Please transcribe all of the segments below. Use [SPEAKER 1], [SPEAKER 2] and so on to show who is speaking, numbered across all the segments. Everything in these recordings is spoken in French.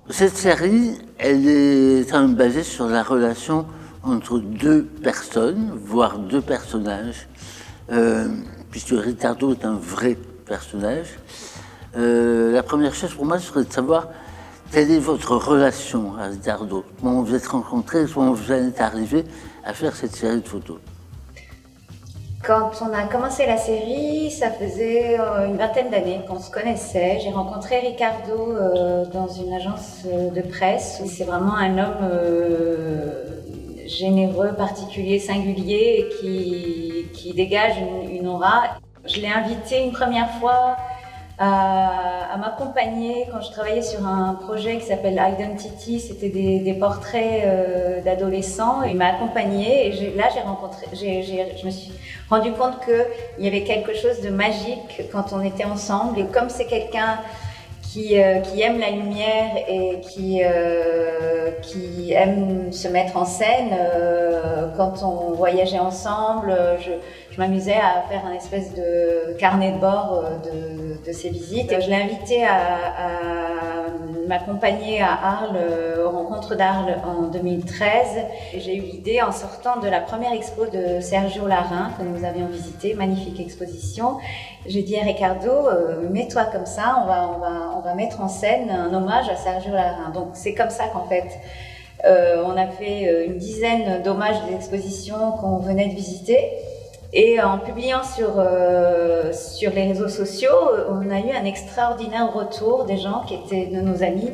[SPEAKER 1] Cette série, elle est quand même basée sur la relation entre deux personnes, voire deux personnages, puisque Ricardo est un vrai personnage. La première chose pour moi serait de savoir quelle est votre relation à Ricardo, comment vous êtes rencontrés, comment vous en êtes arrivé à faire cette série de photos.
[SPEAKER 2] Quand on a commencé la série, ça faisait une vingtaine d'années qu'on se connaissait. J'ai rencontré Ricardo dans une agence de presse. C'est vraiment un homme généreux, particulier, singulier et qui dégage une aura. Je l'ai invité une première fois à m'accompagner quand je travaillais sur un projet qui s'appelle Identity. C'était des portraits d'adolescents. Il m'a accompagnée et je me suis rendu compte qu'il y avait quelque chose de magique quand on était ensemble. Et comme c'est quelqu'un qui aime la lumière et qui aime se mettre en scène, quand on voyageait ensemble, je m'amusais à faire un espèce de carnet de bord de ses visites. Et je l'ai invité à m'accompagner à Arles, aux rencontres d'Arles en 2013. Et j'ai eu l'idée, en sortant de la première expo de Sergio Larin que nous avions visitée, magnifique exposition, j'ai dit à Ricardo, mets-toi comme ça, on va mettre en scène un hommage à Sergio Larin. Donc c'est comme ça qu'en fait, on a fait une dizaine d'hommages d'expositions qu'on venait de visiter. Et en publiant sur les réseaux sociaux, on a eu un extraordinaire retour des gens qui étaient de nos amis.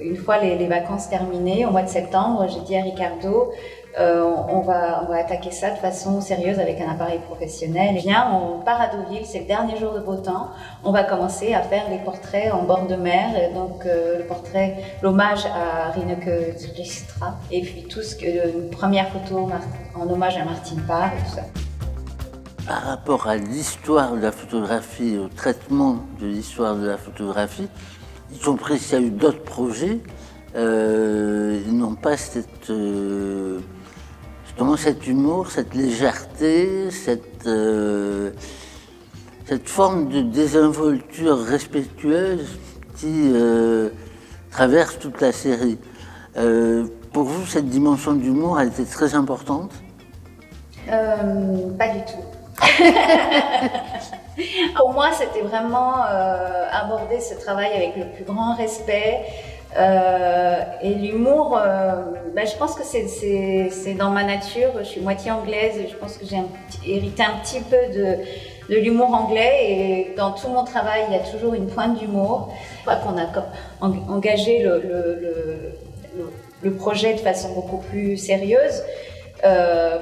[SPEAKER 2] Une fois les vacances terminées, au mois de septembre, j'ai dit à Ricardo, on va attaquer ça de façon sérieuse avec un appareil professionnel. Viens, on part à Deauville, c'est le dernier jour de beau temps. On va commencer à faire les portraits en bord de mer, et donc l'hommage à Rineke Zylstra, et puis une première photo en hommage à Martine Parr et tout ça.
[SPEAKER 1] Par rapport à l'histoire de la photographie, au traitement de l'histoire de la photographie, y compris s'il y a eu d'autres projets, ils n'ont pas justement cet humour, cette légèreté, cette forme de désinvolture respectueuse qui traverse toute la série. Pour vous, cette dimension d'humour a été très importante ?
[SPEAKER 2] Pas du tout. Pour moi, c'était vraiment aborder ce travail avec le plus grand respect. Et l'humour, je pense que c'est dans ma nature. Je suis moitié anglaise et je pense que j'ai hérité un petit peu de l'humour anglais. Et dans tout mon travail, il y a toujours une pointe d'humour. Je crois qu'on a engagé le projet de façon beaucoup plus sérieuse.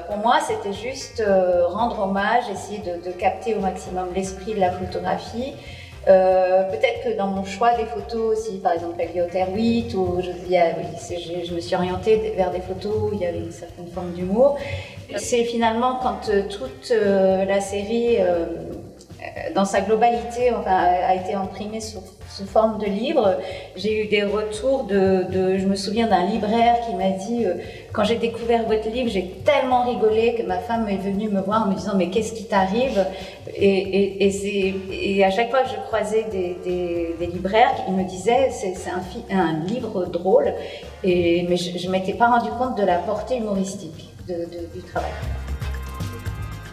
[SPEAKER 2] Pour moi, c'était juste rendre hommage, essayer de capter au maximum l'esprit de la photographie. Peut-être que dans mon choix des photos aussi, par exemple Elliott Erwitt, je me suis orientée vers des photos où il y avait une certaine forme d'humour. C'est finalement quand toute la série, dans sa globalité, a été imprimée sous forme de livre, j'ai eu des retours je me souviens d'un libraire qui m'a dit quand j'ai découvert votre livre, j'ai tellement rigolé que ma femme est venue me voir en me disant mais qu'est-ce qui t'arrive, et à chaque fois que je croisais des libraires, ils me disaient c'est un livre drôle, mais je m'étais pas rendu compte de la portée humoristique du travail.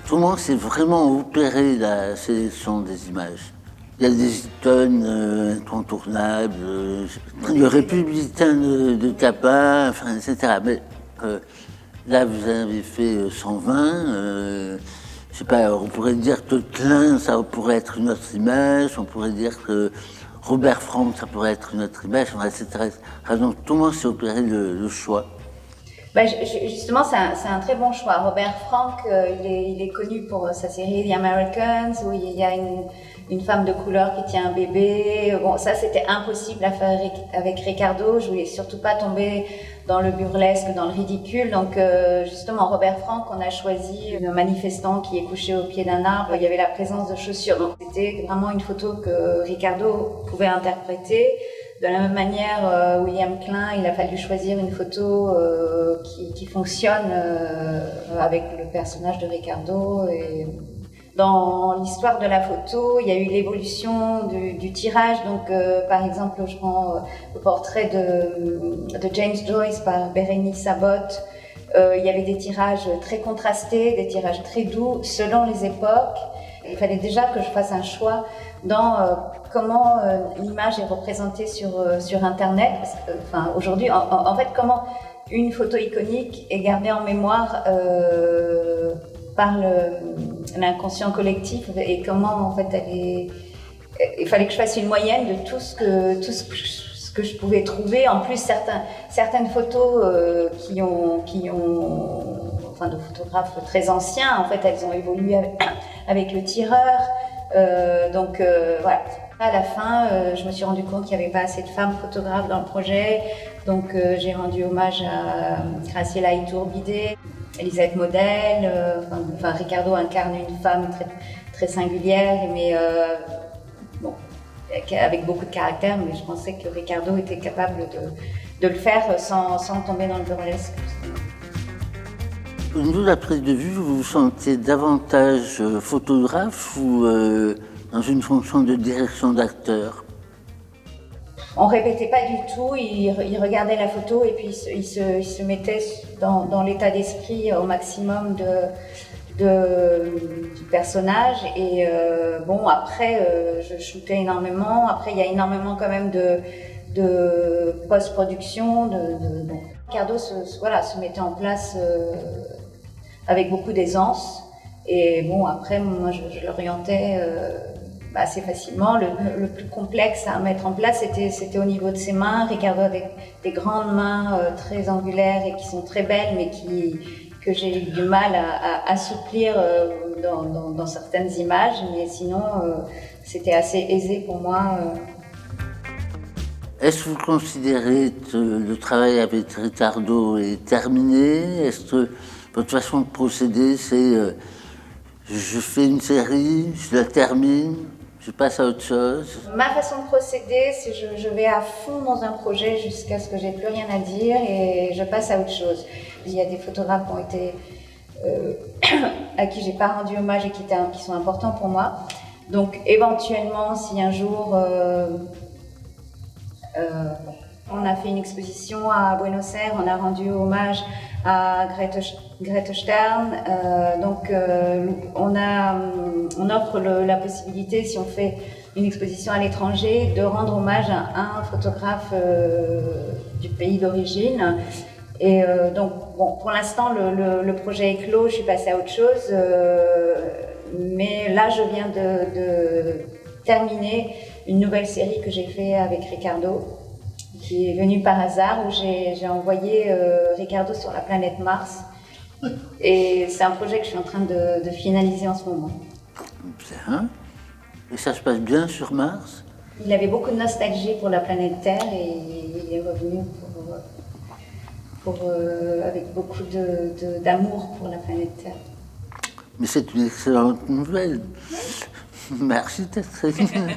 [SPEAKER 1] Comment s'est vraiment opérée la sélection des images ? Il y a des icônes incontournables, le républicain de Capa, etc. Mais là, vous avez fait 120. Je sais pas, on pourrait dire que Klein, ça pourrait être une autre image. On pourrait dire que Robert Frank, ça pourrait être une autre image, etc. Donc, comment s'est opéré le choix ?
[SPEAKER 2] Justement, c'est un très bon choix. Robert Frank, il est connu pour sa série The Americans, où il y a une femme de couleur qui tient un bébé. Bon, ça, c'était impossible à faire avec Ricardo. Je voulais surtout pas tomber dans le burlesque, dans le ridicule. Donc, justement, Robert Frank, on a choisi un manifestant qui est couché au pied d'un arbre. Il y avait la présence de chaussures. Donc, c'était vraiment une photo que Ricardo pouvait interpréter De la même manière, William Klein, il a fallu choisir une photo qui fonctionne avec le personnage de Ricardo. Et dans l'histoire de la photo, il y a eu l'évolution du tirage. Donc, par exemple, je prends le portrait de James Joyce par Bérénice Abbott. Il y avait des tirages très contrastés, des tirages très doux, selon les époques. Il fallait déjà que je fasse un choix dans comment l'image est représentée sur Internet. Enfin, aujourd'hui, en fait, comment une photo iconique est gardée en mémoire par l'inconscient collectif et comment, en fait, il fallait que je fasse une moyenne de tout ce que je pouvais trouver. En plus, certaines photos enfin, de photographes très anciens, en fait, elles ont évolué avec le tireur. Voilà. À la fin, je me suis rendu compte qu'il n'y avait pas assez de femmes photographes dans le projet. Donc, j'ai rendu hommage à Graciela Iturbide, Elisabeth Model. Enfin, Ricardo incarne une femme très, très singulière, mais avec beaucoup de caractère. Mais je pensais que Ricardo était capable de le faire sans tomber dans le burlesque.
[SPEAKER 1] Au niveau de la prise de vue, vous vous sentez davantage photographe ou dans une fonction de direction d'acteur?
[SPEAKER 2] On répétait pas du tout, il regardait la photo et puis il se mettait dans l'état d'esprit au maximum du personnage. Et après, je shootais énormément. Après, il y a énormément quand même de post-production. Donc, Ricardo se mettait en place avec beaucoup d'aisance. Et bon, après, moi, je l'orientais assez facilement. Le plus complexe à mettre en place, c'était au niveau de ses mains. Ricardo a des grandes mains très angulaires et qui sont très belles, mais que j'ai eu du mal à assouplir dans certaines images. Mais sinon, c'était assez aisé pour moi.
[SPEAKER 1] Est-ce que vous considérez que le travail avec Ricardo est terminé? Est-ce que votre façon de procéder, c'est je fais une série, je la termine, je passe à autre chose?
[SPEAKER 2] Ma façon de procéder, c'est je vais à fond dans un projet jusqu'à ce que j'ai plus rien à dire et je passe à autre chose. Il y a des photographes qui ont été à qui j'ai pas rendu hommage et qui sont importants pour moi. Donc éventuellement, si un jour on a fait une exposition à Buenos Aires, on a rendu hommage à Grete Stern. On offre la possibilité, si on fait une exposition à l'étranger, de rendre hommage à un photographe du pays d'origine. Et donc, bon, pour l'instant, le projet est clos, je suis passée à autre chose. Mais là, je viens de terminer une nouvelle série que j'ai fait avec Ricardo, qui est venue par hasard, où j'ai envoyé Ricardo sur la planète Mars. Et c'est un projet que je suis en train de finaliser en ce moment.
[SPEAKER 1] Bien. Et ça se passe bien sur Mars?
[SPEAKER 2] Il avait beaucoup de nostalgie pour la planète Terre et il est revenu avec beaucoup d'amour pour la planète Terre.
[SPEAKER 1] Mais c'est une excellente nouvelle. Merci d'être venue.